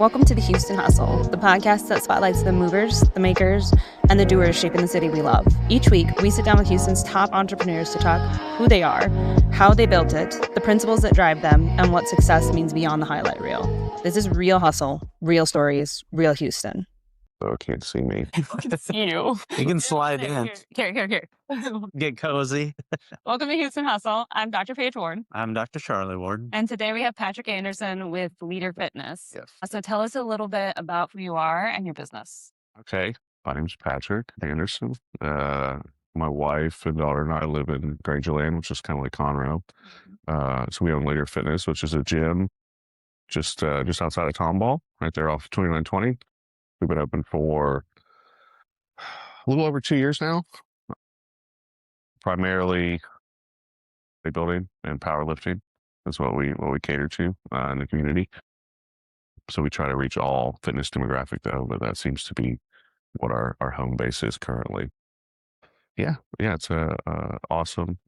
Welcome to the Houston Hustle, the podcast that spotlights the movers, the makers, and the doers shaping the city we love. Each week, we sit down with Houston's top entrepreneurs to talk who they are, how they built it, the principles that drive them, and what success means beyond the highlight reel. This is real hustle, real stories, real Houston. Oh, can't see me. You. You can slide in. Here. Get cozy. Welcome to Houston Hustle. I'm Dr. Paige Ward. I'm Dr. Charlie Ward. And today we have Patrick Anderson with Leader Fitness. Yes. So tell us a little bit about who you are and your business. Okay. My name's Patrick Anderson. My wife and daughter and I live in Grangerland, which is kind of like Conroe. So we own Leader Fitness, which is a gym just outside of Tomball, right there off 2920. We've been open for a little over 2 years now. Primarily bodybuilding and powerlifting is what we cater to in the community. So we try to reach all fitness demographic though, but that seems to be what our home base is currently. Yeah, it's a awesome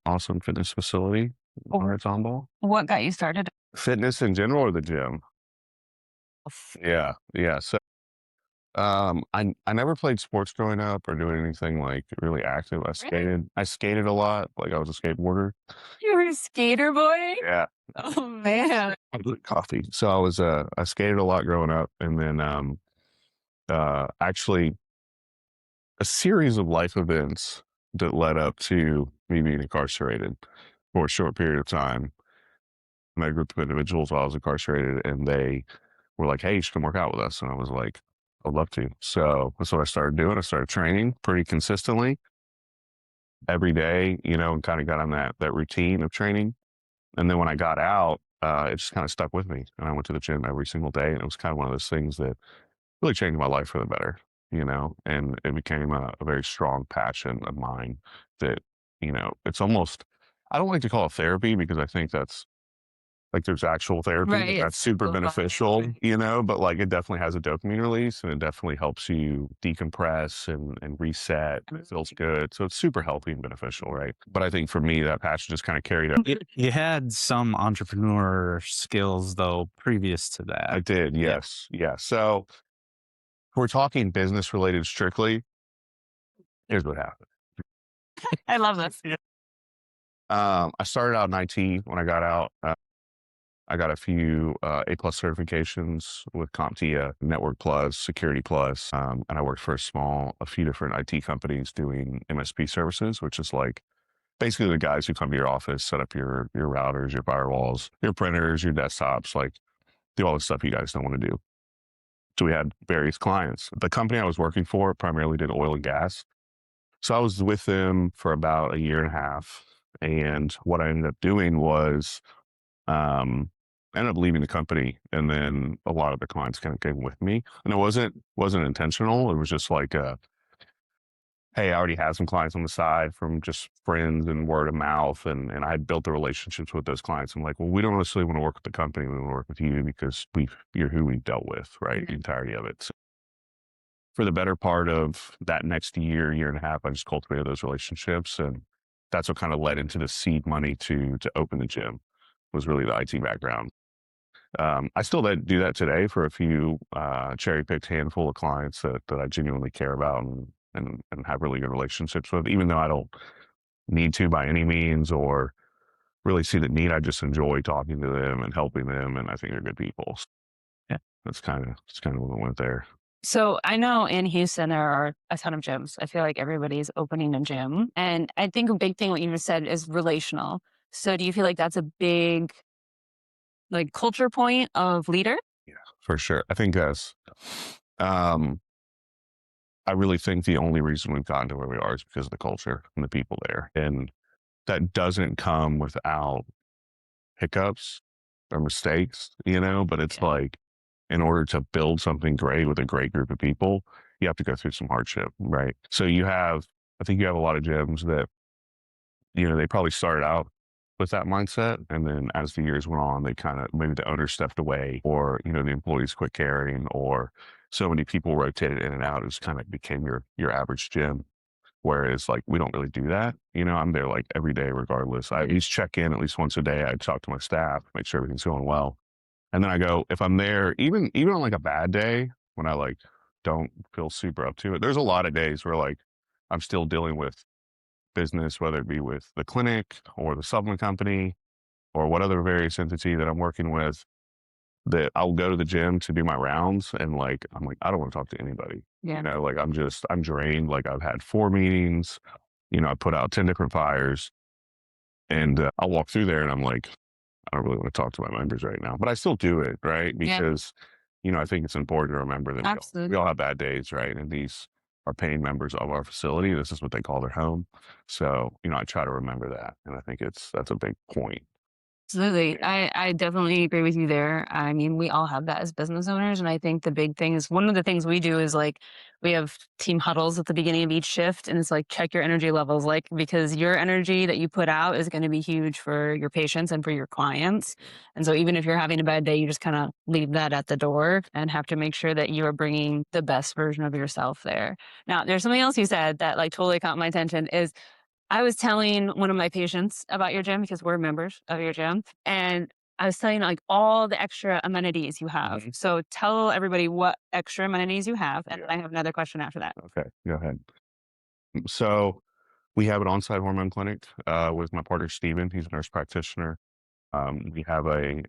fitness facility on Tomball. What got you started? Fitness in general or the gym? Yeah. So I never played sports growing up or doing anything like really active. I skated a lot, like I was a skateboarder. You were a skater boy? Yeah. Oh man. I did coffee. So I skated a lot growing up, and then actually a series of life events that led up to me being incarcerated for a short period of time. I met a group of individuals while I was incarcerated, and they were like, "Hey, you should come work out with us." And I was like, I'd love to. So that's what I started doing. I started training pretty consistently every day, and kind of got on that routine of training. And then when I got out, it just kind of stuck with me. And I went to the gym every single day. And it was kind of one of those things that really changed my life for the better, and it became a very strong passion of mine that, it's almost, I don't like to call it therapy because I think that's, like there's actual therapy that's super beneficial, but like it definitely has a dopamine release and it definitely helps you decompress and reset. And it feels good. So it's super healthy and beneficial, right? But I think for me, that passion just kind of carried up. You had some entrepreneur skills though, previous to that. I did, yes. Yeah. So if we're talking business related strictly, here's what happened. I love this. I started out in IT when I got out. I got a few A+ certifications with CompTIA, Network Plus, Security Plus, and I worked for a few different IT companies doing MSP services, which is like basically the guys who come to your office, set up your routers, your firewalls, your printers, your desktops, like do all the stuff you guys don't want to do. So we had various clients. The company I was working for primarily did oil and gas. So I was with them for about a year and a half. And what I ended up doing was I ended up leaving the company, and then a lot of the clients kind of came with me, and it wasn't intentional. It was just like, hey, I already had some clients on the side from just friends and word of mouth, and I had built the relationships with those clients. I'm like, well, we don't necessarily want to work with the company. We want to work with you because you're who we've dealt with, right? Mm-hmm. The entirety of it. So for the better part of that next year and a half, I just cultivated those relationships, and that's what kind of led into the seed money to open the gym. Was really the IT background. I still do that today for a few cherry-picked handful of clients that I genuinely care about and have really good relationships with, even though I don't need to by any means or really see the need. I just enjoy talking to them and helping them, and I think they're good people. So yeah, that's kind of what went there. So I know in Houston, there are a ton of gyms. I feel like everybody's opening a gym. And I think a big thing, what you just said, is relational. So do you feel like that's a big culture point of Leader? Yeah, for sure. I think that's, I really think the only reason we've gotten to where we are is because of the culture and the people there. And that doesn't come without hiccups or mistakes, but it's like, in order to build something great with a great group of people, you have to go through some hardship, right? So I think you have a lot of gyms that, they probably started out with that mindset. And then as the years went on, they kind of, maybe the owner stepped away or, the employees quit caring, or so many people rotated in and out. It just kind of became your average gym. Whereas like, we don't really do that. I'm there like every day, regardless. I at least check in at least once a day. I talk to my staff, make sure everything's going well. And then I go, if I'm there, even on like a bad day when I like don't feel super up to it, there's a lot of days where like I'm still dealing with business, whether it be with the clinic or the supplement company or what other various entity that I'm working with, that I'll go to the gym to do my rounds. And like, I'm like, I don't want to talk to anybody. Yeah. You know, like I'm drained. Like I've had 4 meetings, you know, I put out 10 different fires, and I'll walk through there and I'm like, I don't really want to talk to my members right now, but I still do it, right? Yeah. Because, you know, I think it's important to remember that we all have bad days, right? And these are paying members of our facility. This is what they call their home. So, you know, I try to remember that. And I think that's a big point. Absolutely. I definitely agree with you there. I mean, we all have that as business owners. And I think the big thing is, one of the things we do is like, we have team huddles at the beginning of each shift. And it's like, check your energy levels, like, because your energy that you put out is going to be huge for your patients and for your clients. And so even if you're having a bad day, you just kind of leave that at the door and have to make sure that you are bringing the best version of yourself there. Now, there's something else you said that like totally caught my attention is, I was telling one of my patients about your gym because we're members of your gym. And I was telling like all the extra amenities you have. Mhm. So tell everybody what extra amenities you have. And I have another question after that. Okay, go ahead. So we have an on-site hormone clinic with my partner, Steven. He's a nurse practitioner. We have a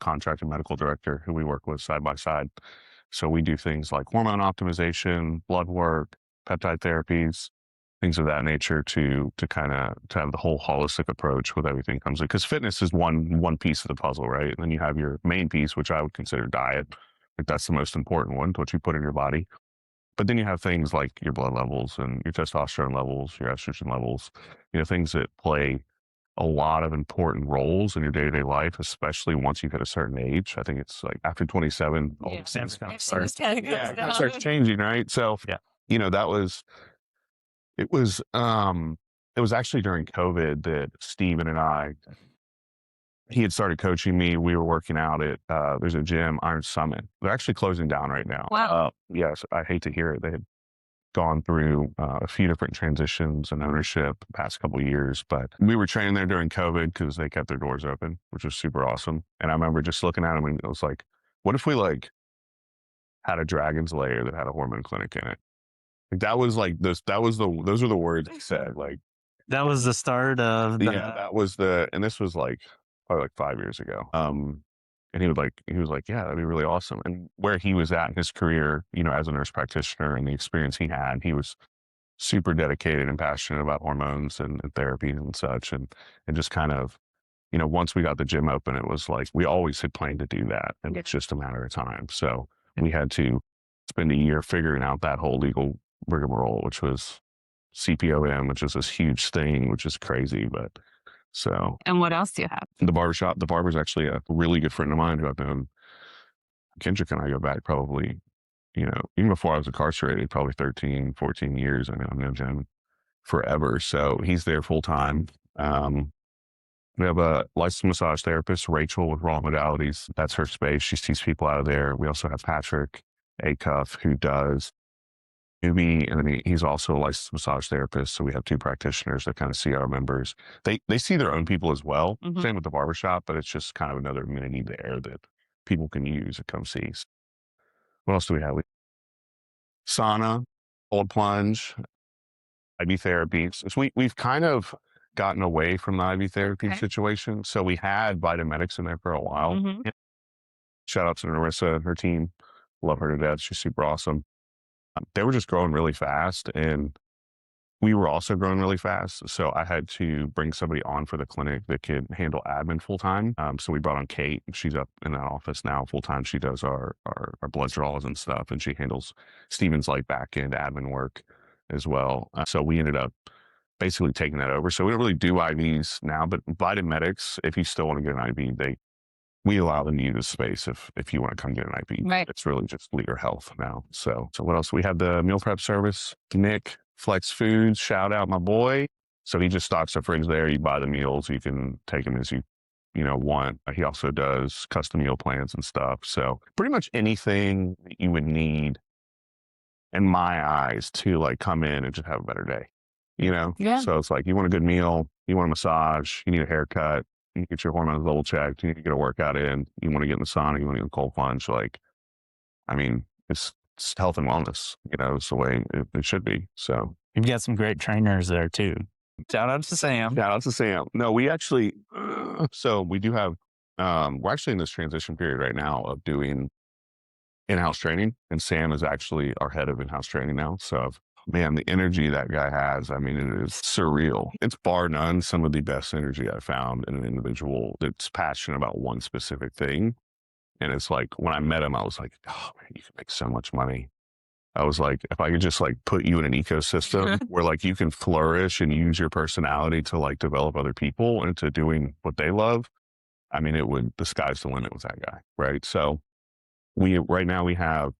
contracted medical director who we work with side by side. So we do things like hormone optimization, blood work, peptide therapies, things of that nature to kind of to have the whole holistic approach with everything comes in. Because fitness is one piece of the puzzle, right? And then you have your main piece, which I would consider diet. Like that's the most important one, what you put in your body. But then you have things like your blood levels and your testosterone levels, your estrogen levels, you know, things that play a lot of important roles in your day-to-day life, especially once you hit a certain age. I think it's like after 27, all these things kind of starts changing, right? So, you know, it was actually during COVID that Steven and I, he had started coaching me. We were working out at, there's a gym, Iron Summit. They're actually closing down right now. Wow. Yes, I hate to hear it. They had gone through a few different transitions and ownership the past couple of years, but we were training there during COVID because they kept their doors open, which was super awesome. And I remember just looking at them and it was like, what if we like had a dragon's lair that had a hormone clinic in it? Like that was like this, those are the words he said. Like That was the start of the, that was and this was like probably like 5 years ago. And he was like, yeah, that'd be really awesome. And where he was at in his career, you know, as a nurse practitioner and the experience he had, he was super dedicated and passionate about hormones and therapy and such. And just kind of, you know, once we got the gym open, it was like, we always had planned to do that. And it's just a matter of time. So we had to spend a year figuring out that whole legal rigmarole, which was CPOM, which is this huge thing, which is crazy. But so. And what else do you have? The barbershop, the barber's actually a really good friend of mine who I've known. Kendrick and I go back probably, you know, even before I was incarcerated, probably 13, 14 years. I mean, I've known him forever. So he's there full time. We have a licensed massage therapist, Rachel, with Raw Modalities. That's her space. She sees people out of there. We also have Patrick Acuff, who does newbie, and then he's also a licensed massage therapist. So we have 2 practitioners that kind of see our members. They see their own people as well. Mhm. Same with the barbershop, but it's just kind of another amenity there that people can use and come see. What else do we have? Sauna, cold plunge, IV therapy. So we've kind of gotten away from the IV therapy situation. So we had Vitamedics in there for a while. Mhm. Shout out to Narissa and her team. Love her to death. She's super awesome. They were just growing really fast, and we were also growing really fast. So I had to bring somebody on for the clinic that could handle admin full time. So we brought on Kate. She's up in that office now full time. She does our blood draws and stuff, and she handles Steven's like back end admin work as well. So we ended up basically taking that over. So we don't really do IVs now, but Vitamedics, if you still want to get an IV, we allow them to use the space if you want to come get an IV. Right. It's really just Leader Health now. So what else? We have the meal prep service. Nick, Flex Foods, shout out my boy. So he just stocks the fridge there. You buy the meals. You can take them as you want. He also does custom meal plans and stuff. So pretty much anything that you would need, in my eyes, to like come in and just have a better day. You know? Yeah. So it's like, you want a good meal, you want a massage, you need a haircut, you get your hormones double checked, you need to get a workout in, you want to get in the sauna, you want to get in the cold plunge. Like, I mean, it's health and wellness, it's the way it should be. So You've got some great trainers there too. Shout out to Sam. shout out to Sam. No, we actually, so we do have, we're actually in this transition period right now of doing in-house training, and Sam is actually our head of in-house training now. So man, the energy that guy has, I mean, it is surreal. It's bar none some of the best energy I've found in an individual that's passionate about one specific thing. And it's like, when I met him, I was like, oh man, you can make so much money. I was like, if I could just like put you in an ecosystem where like you can flourish and use your personality to like develop other people into doing what they love. I mean, the sky's the limit with that guy. Right. So right now we have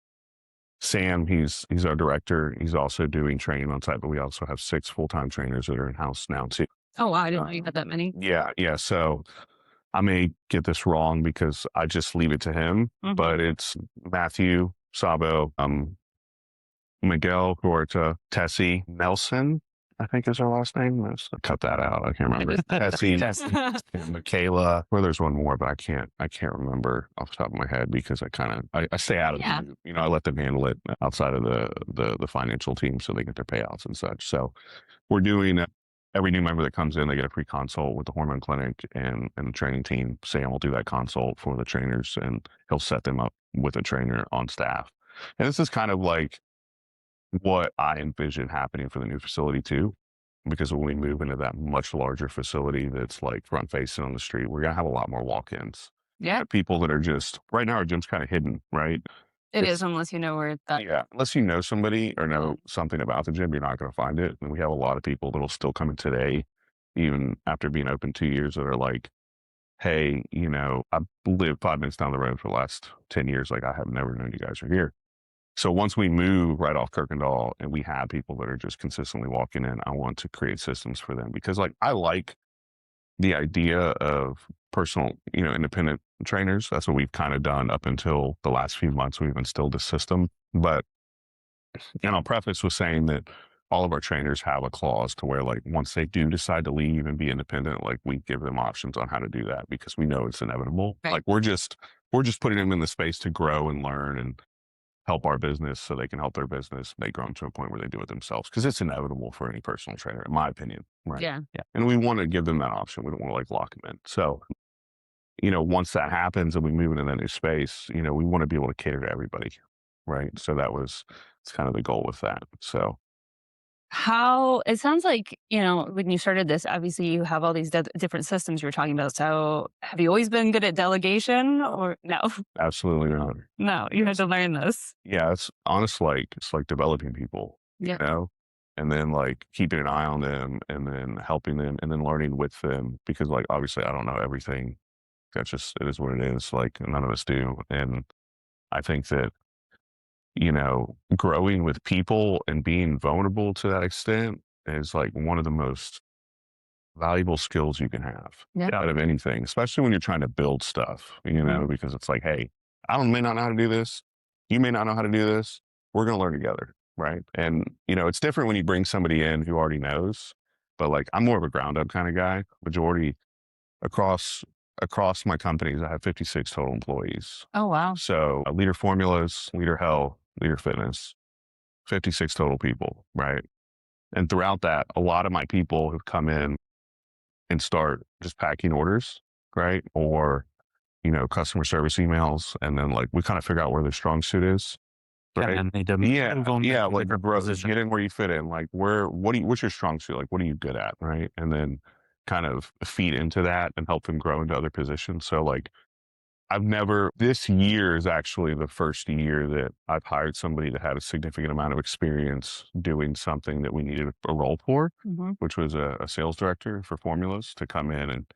Sam, he's our director. He's also doing training on site, but we also have 6 full-time trainers that are in-house now too. Oh, wow. I didn't know you had that many. Yeah. Yeah. So I may get this wrong because I just leave it to him, but it's Matthew Sabo, Miguel Huerta, Tessie Nelson, I think is her last name. Let's cut that out. I can't remember. Tessie and Michaela. Well, there's one more, but I can't remember off the top of my head because I stay out of it. I let them handle it outside of the financial team so they get their payouts and such. So we're doing every new member that comes in, they get a free consult with the hormone clinic and the training team. Sam will do that consult for the trainers and he'll set them up with a trainer on staff. And this is kind of like what I envision happening for the new facility too, because when we move into that much larger facility that's like front facing on the street, we're going to have a lot more walk-ins. Yeah. People that are just, right now our gym's kind of hidden, right? It is, unless you know where that. Yeah. Unless you know somebody or know something about the gym, you're not going to find it. And we have a lot of people that'll still come in today, even after being open 2 years, that are like, hey, I've lived 5 minutes down the road for the last 10 years. Like, I have never known you guys are here. So once we move right off Kirkendall and we have people that are just consistently walking in, I want to create systems for them because like I like the idea of personal, independent trainers. That's what we've kind of done up until the last few months. We've instilled this system, but I'll preface with saying that all of our trainers have a clause to where like once they do decide to leave and be independent, like we give them options on how to do that because we know it's inevitable. Right. Like we're just putting them in the space to grow and learn and help our business so they can help their business. They grow to a point where they do it themselves because it's inevitable for any personal trainer, in my opinion. Right. Yeah. And we want to give them that option. We don't want to like lock them in. So, once that happens and we move into that new space, we want to be able to cater to everybody. Right. So it's kind of the goal with that. So how it sounds like, when you started this, obviously you have all these different systems you were talking about. So have you always been good at delegation or no? Absolutely not. No, you had to learn this. Yeah. It's honestly it's like developing people, and then like keeping an eye on them and then helping them and then learning with them because like, obviously I don't know everything. That's just, it is what it is. Like none of us do. And I think that, growing with people and being vulnerable to that extent is like one of the most valuable skills you can have out of anything, especially when you're trying to build stuff, because it's like, hey, may not know how to do this. You may not know how to do this. We're going to learn together. Right. And, it's different when you bring somebody in who already knows, but like, I'm more of a ground up kind of guy. Majority across my companies, I have 56 total employees. Oh, wow. So Leader Formulas, Leader Health, Leader Fitness, 56 total people, right? And throughout that, a lot of my people have come in and start just packing orders, right? Or, customer service emails. And then like, we kind of figure out where their strong suit is. Right? Yeah. Like, bro, get in where you fit in. Like, what's your strong suit? Like, what are you good at? Right. And then kind of feed into that and help them grow into other positions. So like, this year is actually the first year that I've hired somebody that had a significant amount of experience doing something that we needed a role for, which was a sales director for formulas to come in and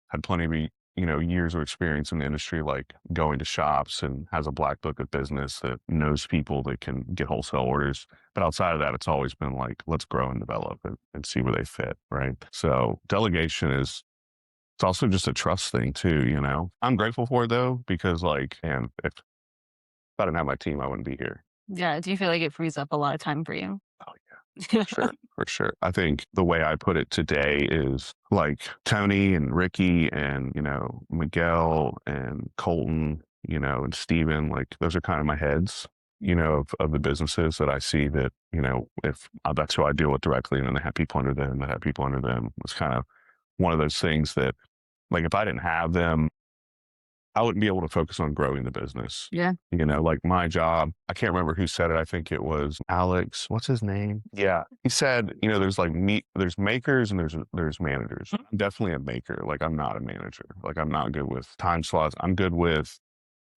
had plenty of, years of experience in the industry, like going to shops and has a black book of business that knows people that can get wholesale orders. But outside of that, it's always been like, let's grow and develop and see where they fit. Right. So delegation it's also just a trust thing too, I'm grateful for it though, because like, and if I didn't have my team, I wouldn't be here. Yeah. Do you feel like it frees up a lot of time for you? Oh For sure. I think the way I put it today is like Tony and Ricky and, Miguel and Colton, and Steven, like those are kind of my heads, of the businesses that I see that, if that's who I deal with directly, and then they have people under them that have people under them. It's kind of one of those things that, like, if I didn't have them, I wouldn't be able to focus on growing the business. Yeah. Like my job, I can't remember who said it. I think it was Alex. What's his name? Yeah. He said, there's like there's makers and there's managers. I'm definitely a maker. Like I'm not a manager. Like I'm not good with time slots. I'm good with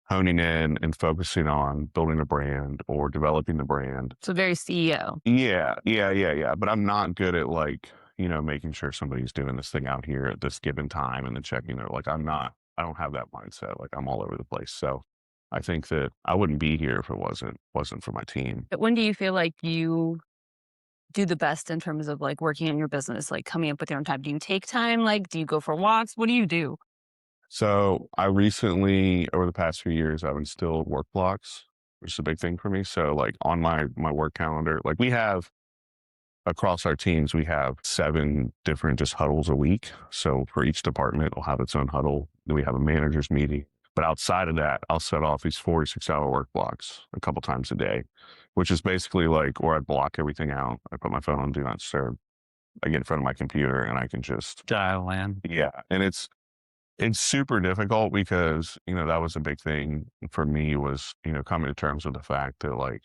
honing in and focusing on building a brand or developing the brand. So very CEO. Yeah. But I'm not good at like, making sure somebody's doing this thing out here at this given time and then checking it. Like I don't have that mindset. Like I'm all over the place. So I think that I wouldn't be here if it wasn't for my team. When do you feel like you do the best in terms of like working in your business, like coming up with your own time? Do you take time? Like, do you go for walks? What do you do? So I recently, over the past few years, I've instilled work blocks, which is a big thing for me. So like on my work calendar, like we have across our teams, we have 7 different just huddles a week. So for each department, it'll have its own huddle. Then we have a manager's meeting. But outside of that, I'll set off these 46-hour work blocks a couple times a day, which is basically like where I block everything out. I put my phone on Do Not Disturb. I get in front of my computer and I can just dial in. Yeah. And it's super difficult because, that was a big thing for me was, coming to terms with the fact that like,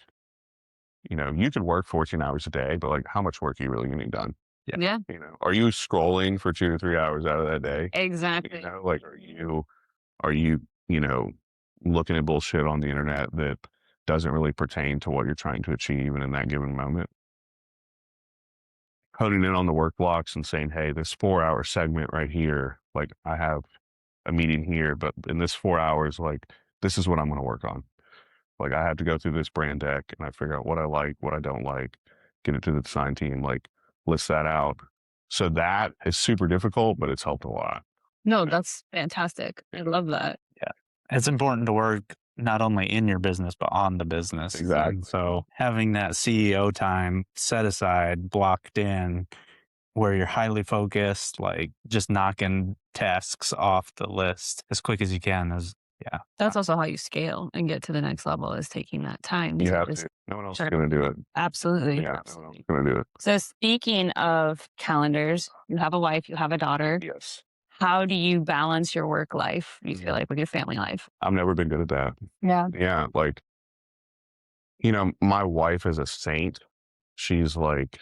you could work 14 hours a day, but like how much work are you really getting done? Yeah. Are you scrolling for 2 to 3 hours out of that day? Exactly. Like, are you, looking at bullshit on the internet that doesn't really pertain to what you're trying to achieve and in that given moment? Honing in on the work blocks and saying, hey, this 4-hour segment right here, like I have a meeting here, but in this 4 hours, like this is what I'm going to work on. Like I have to go through this brand deck and I figure out what I like, what I don't like, get it to the design team, like list that out. So that is super difficult, but it's helped a lot. No, that's fantastic. I love that. Yeah. It's important to work not only in your business, but on the business. Exactly. And so having that CEO time set aside, blocked in, where you're highly focused, like just knocking tasks off the list as quick as you can is, yeah. That's also how you scale and get to the next level is taking that time. You to have just to. No one else is going to do it. Absolutely. Yeah, no one else is going to do it. So speaking of calendars, you have a wife, you have a daughter. Yes. How do you balance your work life, you feel like, with your family life? I've never been good at that. Yeah. Yeah. Like, my wife is a saint. She's like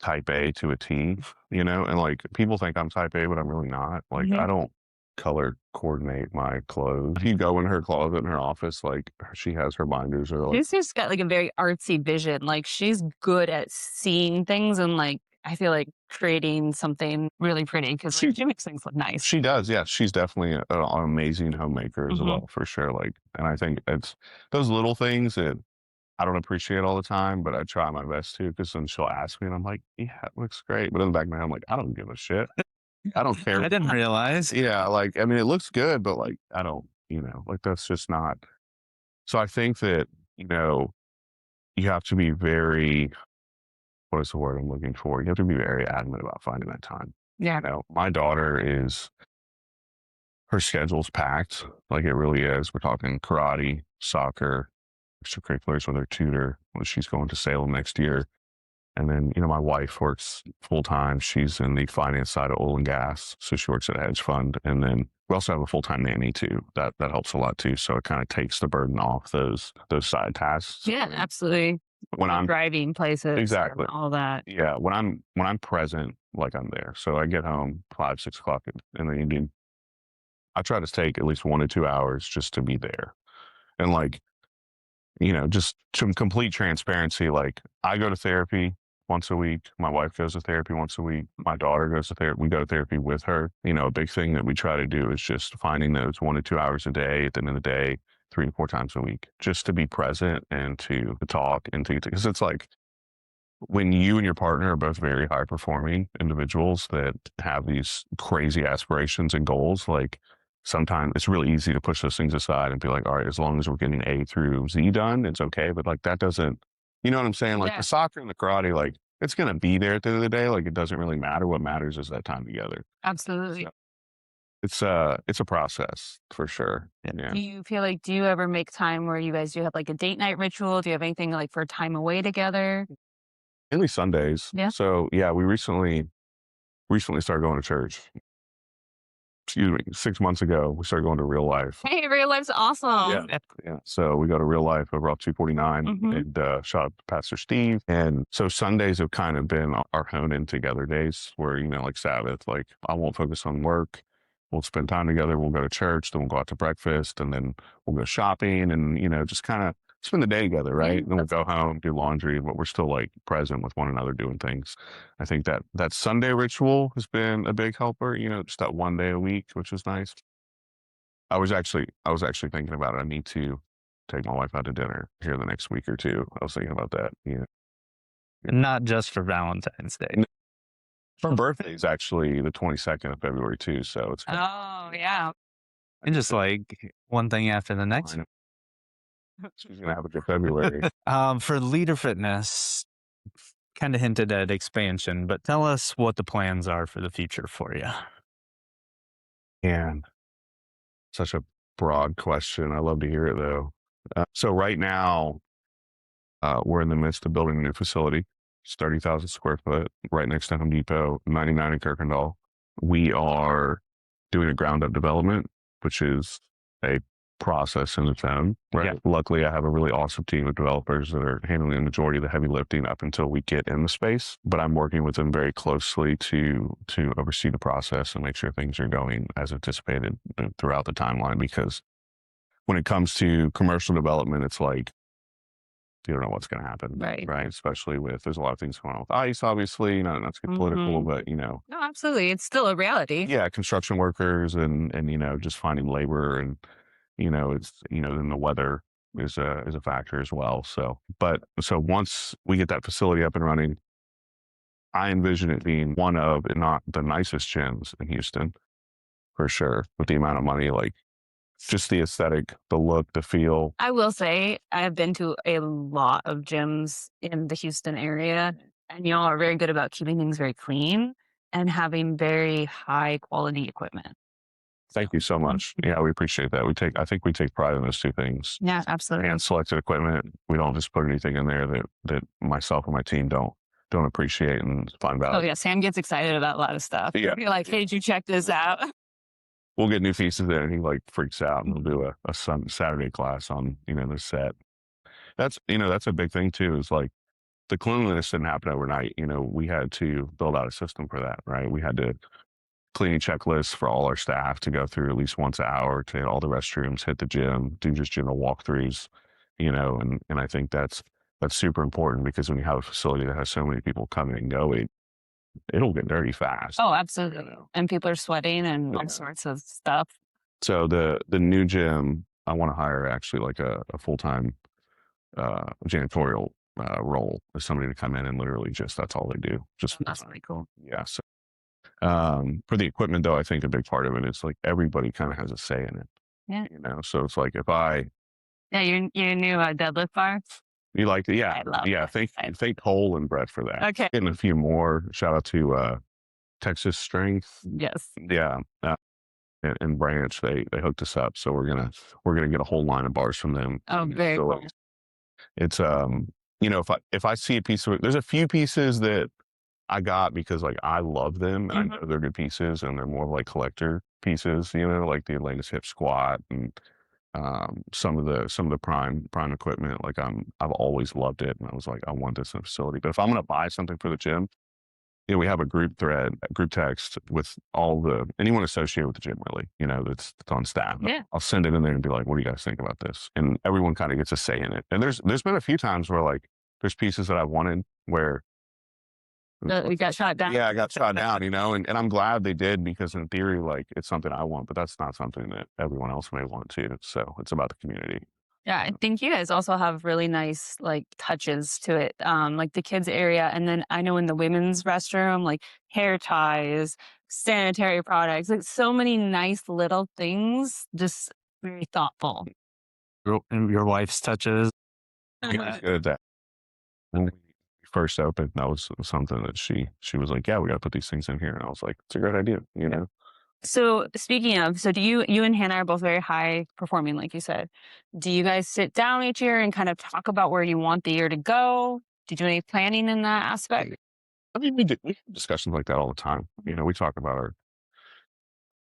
type A to a T, and like people think I'm type A, but I'm really not. Like, I don't color coordinate my clothes. If you go in her closet in her office, like she has her binders or like. She's just got like a very artsy vision. Like she's good at seeing things and like, I feel like creating something really pretty because she makes things look nice. She does. Yeah. She's definitely an amazing homemaker as well, for sure. Like, and I think it's those little things that I don't appreciate all the time, but I try my best to, because then she'll ask me and I'm like, yeah, it looks great. But in the back of my head, I'm like, I don't give a shit. I don't care. I didn't realize. Yeah. Like, I mean, it looks good, but like, I don't, like that's just not. So I think that, you have to be very, what is the word I'm looking for? You have to be very adamant about finding that time. Yeah. My daughter her schedule's packed. Like it really is. We're talking karate, soccer, extracurriculars with her tutor when she's going to Salem next year. And then, my wife works full time. She's in the finance side of oil and gas. So she works at a hedge fund. And then we also have a full-time nanny too. That helps a lot too. So it kind of takes the burden off those side tasks. Yeah, absolutely. When I'm driving places. Exactly. All that. Yeah. When I'm present, like I'm there. So I get home 5, 6 o'clock in the evening. I try to take at least 1 to 2 hours just to be there. And like, just some complete transparency. Like I go to therapy once a week. My wife goes to therapy once a week. My daughter goes to therapy. We go to therapy with her. A big thing that we try to do is just finding those 1 to 2 hours a day at the end of the day, 3 to 4 times a week, just to be present and to talk and because it's like when you and your partner are both very high performing individuals that have these crazy aspirations and goals, like sometimes it's really easy to push those things aside and be like, all right, as long as we're getting A through Z done, it's okay. But like that doesn't You know what I'm saying? Like Yeah. the soccer and the karate, like it's going to be there at the end of the day. Like it doesn't really matter. What matters is that time together. Absolutely. So it's a process for sure. Yeah. Do you feel like, do you ever make time where you guys do have like a date night ritual? Do you have anything like for time away together? Mainly Sundays. Yeah. So yeah, we recently started going to church. Excuse me, 6 months ago, we started going to Real Life. Hey, real life's awesome. Yeah. So we go to Real Life over off 249 and shout out to Pastor Steve. And so Sundays have kind of been our hone in together days where, like Sabbath, like I won't focus on work. We'll spend time together. We'll go to church, then we'll go out to breakfast, and then we'll go shopping and, just kind of spend the day together, right? Then we'll go home, do laundry, but we're still like present with one another doing things. I think that Sunday ritual has been a big helper, just that one day a week, which is nice. I was actually thinking about it. I need to take my wife out to dinner here the next week or two. I was thinking about that. Yeah. Not just for Valentine's Day. Her birthday is actually the 22nd of February too, so it's yeah. And just like one thing after the next. She's gonna have a good February. For Leader Fitness, kind of hinted at expansion, but tell us what the plans are for the future for you. And such a broad question. I love to hear it though. So right now, we're in the midst of building a new facility. It's 30,000 square foot, right next to Home Depot, 99 in Kirkendall. We are doing a ground up development, which is a process in its own, right? Yeah. Luckily, I have a really awesome team of developers that are handling the majority of the heavy lifting up until we get in the space. But I'm working with them very closely to oversee the process and make sure things are going as anticipated throughout the timeline. Because when it comes to commercial development, it's like, you don't know what's going to happen, right? Especially there's a lot of things going on with ICE, obviously, not to get political, but No, absolutely. It's still a reality. Yeah, construction workers and just finding labor and, it's, then the weather is a factor as well. So once we get that facility up and running, I envision it being one of, if not the nicest gyms in Houston, for sure, with the amount of money, like just the aesthetic, the look, the feel. I will say I have been to a lot of gyms in the Houston area, and y'all are very good about keeping things very clean and having very high quality equipment. Thank you so much. Yeah, we appreciate that. I think we take pride in those two things. Yeah, absolutely. And selected equipment. We don't just put anything in there that myself and my team don't appreciate and find value. Oh yeah, Sam gets excited about a lot of stuff. Yeah. You're like, hey, did you check this out? We'll get new pieces in and he like freaks out and we'll do a Saturday class on, the set. That's a big thing too, is like the cleanliness didn't happen overnight. We had to build out a system for that, right? We had to cleaning checklists for all our staff to go through at least once an hour to hit all the restrooms, hit the gym, do just general walkthroughs, and I think that's super important because when you have a facility that has so many people coming and going, it'll get dirty fast. Oh, absolutely. And people are sweating and all sorts of stuff. So the new gym, I want to hire actually like a full-time janitorial role as somebody to come in and literally that's all they do. That's really cool. Yeah. So for the equipment though, I think a big part of it is like everybody kind of has a say in it. Yeah. So it's like your new deadlift bar. You like it? Yeah. I love it. Thank Cole and Brett for that. Okay. Getting a few more. Shout out to Texas Strength. Yes. Yeah. And Branch, they hooked us up. So we're gonna get a whole line of bars from them. Oh, very cool. It's if I see a piece of it, there's a few pieces that I got because like I love them and I know they're good pieces and they're more like collector pieces, like the Atlantis hip squat and some of the prime equipment. Like I've always loved it and I was like, I want this in a facility. But if I'm gonna buy something for the gym, we have a group text with anyone associated with the gym really, that's on staff. Yeah. I'll send it in there and be like, what do you guys think about this? And everyone kind of gets a say in it. And there's been a few times where like there's pieces that I wanted where we got shot down. Yeah, I got shot down, and I'm glad they did because in theory, like it's something I want, but that's not something that everyone else may want too. So it's about the community. Yeah, I think you guys also have really nice like touches to it, like the kids area, and then I know in the women's restroom, like hair ties, sanitary products, like so many nice little things, just very thoughtful. Your wife's touches. She's good at that. when we first opened, that was something that she was like, yeah, we got to put these things in here. And I was like, it's a great idea, you know? So speaking of, so do you and Hannah are both very high performing, like you said. Do you guys sit down each year and kind of talk about where you want the year to go? Do you do any planning in that aspect? I mean, we have discussions like that all the time. You know, we talk about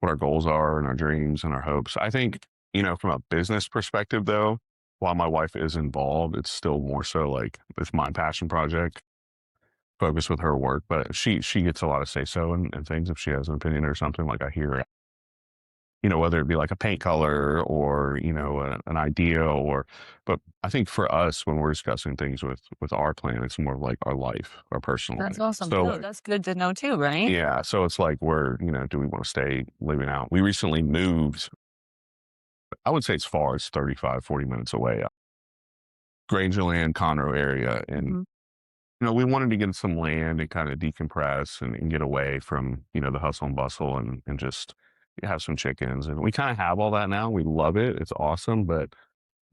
what our goals are and our dreams and our hopes. I think, you know, from a business perspective though, while my wife is involved, it's still more so like it's my passion project, focused with her work. But she gets a lot of say so and things if she has an opinion or something. Like I hear it, you know, whether it be like a paint color or, you know, an idea or, but I think for us, when we're discussing things with our plan, it's more of like our life, our personal That's life. awesome. So Oh, that's good to know too, right? yeah, so it's like we're, you know, do we want to stay living out? We recently moved, I would say as far as 35, 40 minutes away, Grangerland, Conroe area. And, Mhm. you know, we wanted to get some land and kind of decompress and get away from, you know, the hustle and bustle and just have some chickens. And we kind of have all that now. We love it. It's awesome. But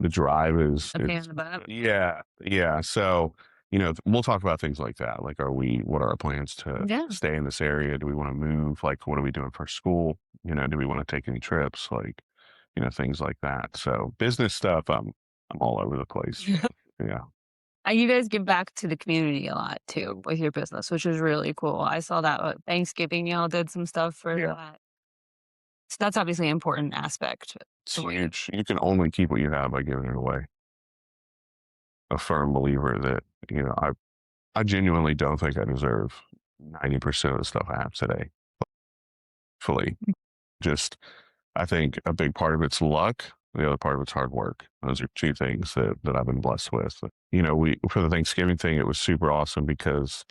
the drive is, A pain in the butt. yeah, yeah. So, you know, we'll talk about things like that. Like, what are our plans to Yeah. stay in this area? Do we want to move? Like, what are we doing for school? You know, do we want to take any trips? Like, you know, things like that. So business stuff, I'm all over the place. Yeah. You guys give back to the community a lot too with your business, which is really cool. I saw that at Thanksgiving, y'all did some stuff for Yeah. that. So that's obviously an important aspect. It's huge. You can only keep what you have by giving it away. A firm believer that, you know, I genuinely don't think I deserve 90% of the stuff I have today. Fully. Just, I think a big part of it's luck. The other part of it's hard work. Those are two things that I've been blessed with. You know, for the Thanksgiving thing, it was super awesome because,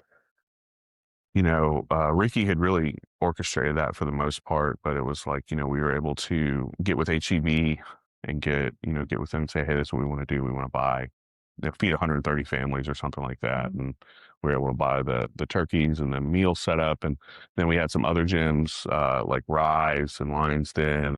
you know, Ricky had really orchestrated that for the most part, but it was like, you know, we were able to get with HEB and get with them and say, hey, this is what we want to do. We want to buy, you know, feed 130 families or something like that. Mhm. And we were able to buy the turkeys and the meal set up. And then we had some other gyms, like Rise and Lions Den,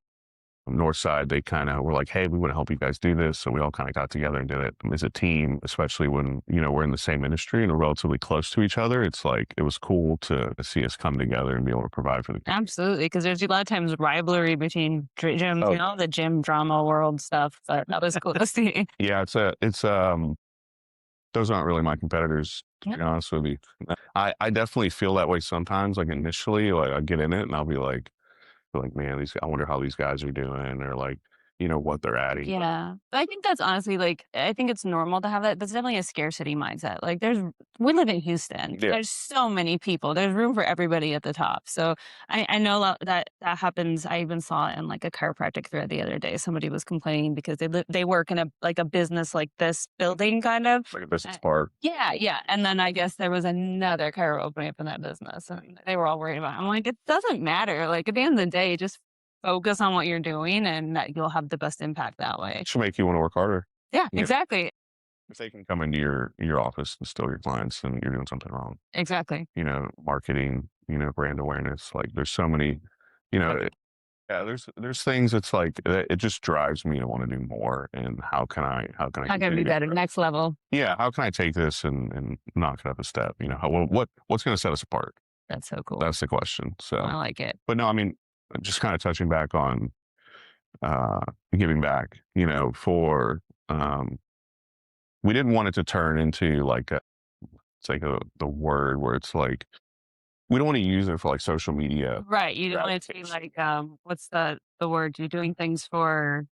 Northside. They kind of were like, hey, we want to help you guys do this. So we all kind of got together and did it as a team, especially when, you know, we're in the same industry and we're relatively close to each other. It's like, it was cool to see us come together and be able to provide for the community. Absolutely, because there's a lot of times rivalry between gyms, Oh, you know, the gym drama world stuff. But that was cool to see. yeah, those aren't really my competitors, to Yeah. be honest with you. I definitely feel that way sometimes, like initially, like I get in it and I'll be like, man, I wonder how these guys are doing or like, you know, what they're adding. Yeah. But I think that's honestly like, I think it's normal to have that, but it's definitely a scarcity mindset. Like we live in Houston. Yeah. There's so many people. There's room for everybody at the top. So I know that happens. I even saw it in like a chiropractic thread the other day. Somebody was complaining because they work in a business like this building kind of. Like a business park. Yeah, yeah. And then I guess there was another chiro opening up in that business and they were all worried about it. I'm like, it doesn't matter. Like at the end of the day, just focus on what you're doing and that you'll have the best impact that way. It should make you want to work harder. Yeah, Yeah. exactly. If they can come into your office and steal your clients, then you're doing something wrong. Exactly. You know, marketing, you know, brand awareness. Like there's so many, you know, yeah, there's things that's like it just drives me to want to do more. And how can I How can I be continue to better? grow? Next level. Yeah, how can I take this and knock it up a step? You know, what's going to set us apart? That's so cool. That's the question. So, I like it. but no, I mean, just kind of touching back on uh giving back, you know, for we didn't want it to turn into like the word where it's like we don't want to use it for like social media. Right. You don't want it to be like, what's the word? You're doing things for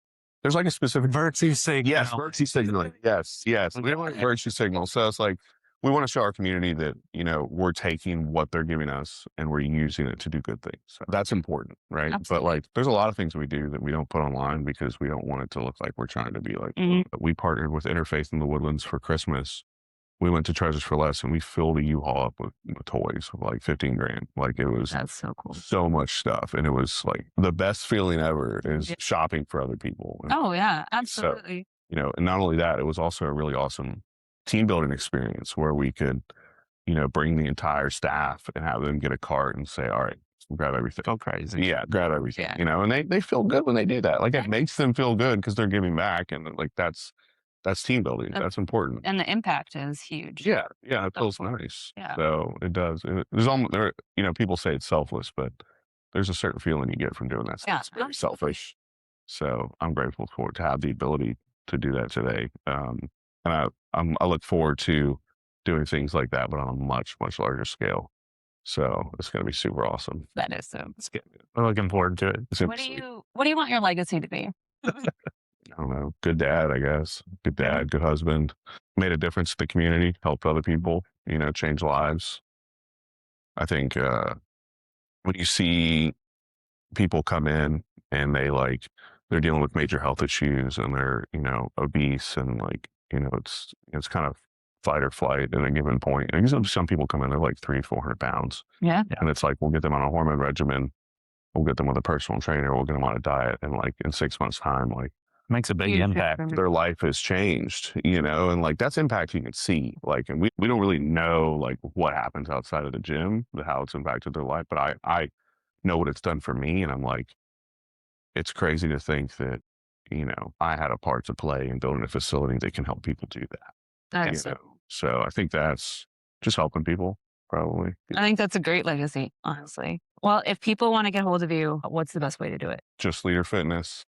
There's like a specific Virtue signal. yes, virtue signal. Yes, yes. We don't want virtue signal. So it's like we want to show our community that, you know, we're taking what they're giving us and we're using it to do good things. So that's important, right? Absolutely. But like there's a lot of things we do that we don't put online because we don't want it to look like we're trying to be like we partnered with Interfaith in the Woodlands for Christmas. We went to Treasures for Less and we filled a U-Haul up with toys of like 15 grand. Like it was that's so cool. so much stuff. And it was like the best feeling ever is Yeah. shopping for other people. And, Oh yeah, absolutely. you know, and not only that, it was also a really awesome team building experience where we could, you know, bring the entire staff and have them get a cart and say, all right, grab everything. Go crazy. Yeah, grab everything. Yeah. You know, and they feel good when they do that. Like it makes them feel good because they're giving back. And like that's That's team building. That's important. And the impact is huge. Yeah. It feels nice. Yeah. So it does. There's almost there. People say it's selfless, but there's a certain feeling you get from doing that. Yeah. It's very selfish. So I'm grateful to have the ability to do that today. And I look forward to doing things like that, but on a much, much larger scale. So it's going to be super awesome. That is so. It's good. I'm looking forward to it. What do you want your legacy to be? I don't know. Good dad, I guess. Good dad, good husband. Made a difference in the community, helped other people, change lives. I think when you see people come in and they're dealing with major health issues and they're, obese and it's kind of fight or flight at a given point. And some people come in, they're like 300-400 pounds. Yeah. And it's like, we'll get them on a hormone regimen. We'll get them with a personal trainer. We'll get them on a diet. And in 6 months time, makes a big impact. Their life has changed, and that's impact you can see. And we don't really know what happens outside of the gym, how it's impacted their life. But I know what it's done for me. And I'm like, it's crazy to think that, I had a part to play in building a facility that can help people do that. So I think that's just helping people, probably. I think that's a great legacy, honestly. Well, if people want to get hold of you, what's the best way to do it? Just Leader Fitness.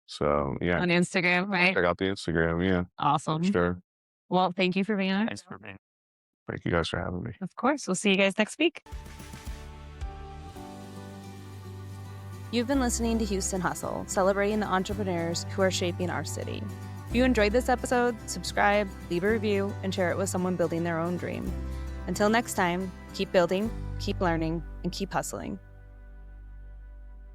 So, yeah. On Instagram, right? Check out the Instagram, yeah. Awesome. Sure. Well, thank you for being on. Thanks for being. Thank you guys for having me. Of course. We'll see you guys next week. You've been listening to Houston Hustle, celebrating the entrepreneurs who are shaping our city. If you enjoyed this episode, subscribe, leave a review, and share it with someone building their own dream. Until next time, keep building, keep learning, and keep hustling.